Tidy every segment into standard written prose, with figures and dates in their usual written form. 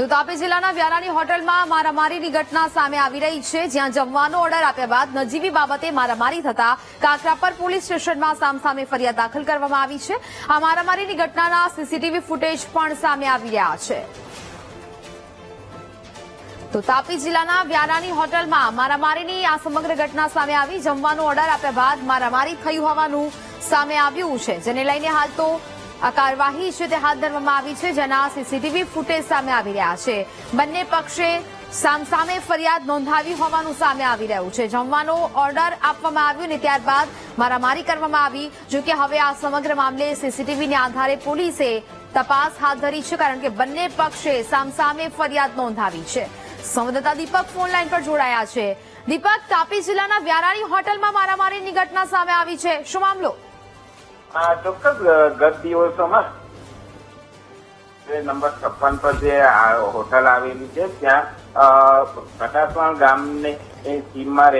તો તાપી જિલ્લાના વ્યારાની હોટલમાં મારામારીની ઘટના સામે આવી રહી છે, જ્યાં જમવાનો ઓર્ડર આપ્યા બાદ નજીવી બાબતે મારામારી થતા કાકરાપર પોલીસ સ્ટેશનમાં સામસામે ફરિયાદ દાખલ કરવામાં આવી છે। આ મારામારીની ઘટનાના સીસીટીવી ફૂટેજ પણ સામે આવી રહ્યા છે। તો તાપી જિલ્લાના વ્યારાની હોટલમાં મારામારીની આ સમગ્ર ઘટના સામે આવી। જમવાનો ઓર્ડર આપ્યા બાદ મારામારી થઈ હોવાનું સામે આવ્યું છે, જેને લઈને હાલ તો આ કાર્યવાહી છે તે હાથ ધરવામાં આવી છે, જેના સીસીટીવી ફૂટેજ સામે આવી રહ્યા છે। બંને પક્ષે સામસામે ફરિયાદ નોંધાવી હોવાનું સામે આવી રહ્યું છે। જમવાનો ઓર્ડર આપવામાં આવ્યો ને ત્યારબાદ મારામારી કરવામાં આવી। જો કે હવે આ સમગ્ર મામલે સીસીટીવીના આધારે પોલીસે તપાસ હાથ ધરી છે, કારણ કે બંને પક્ષે સામસામે ફરિયાદ નોંધાવી છે। સંવાદદાતા દીપક ફોન લાઈન પર જોડાયા છે। દીપક, તાપી જિલ્લાના વ્યારાની હોટલમાં મારામારીની ઘટના સામે આવી છે, શું મામલો? ચોક્કસ ગત દિવસોમાં નંબર 56 પર જે હોટલ આવેલી છે ત્યાં કટાસવાણ ગામની સીમમાં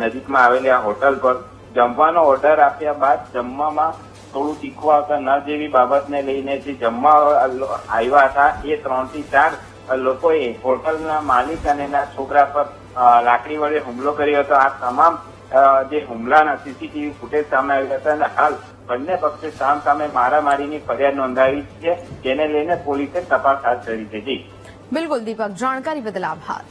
નજીકમાં આવેલી આ હોટલ પર જમવાનો ઓર્ડર આપ્યા બાદ જમવામાં થોડું તીખું આવતા ન જેવી બાબતને લઈને જે જમવા આવ્યા હતા એ 3 થી 4 લોકોએ હોટલના માલિક અને એના છોકરા પર લાકડી વડે હુમલો કર્યો હતો। આ તમામ જે હુમલાના સીસીટીવી ફૂટેજ સામે આવ્યા હતા અને હાલ બંને પક્ષે સામસામે મારામારીની ફરિયાદ નોંધાવી છે, જેને લઈને પોલીસે તપાસ હાથ ધરી છે। જી બિલકુલ દીપક, જાણકારી બદલ આભાર।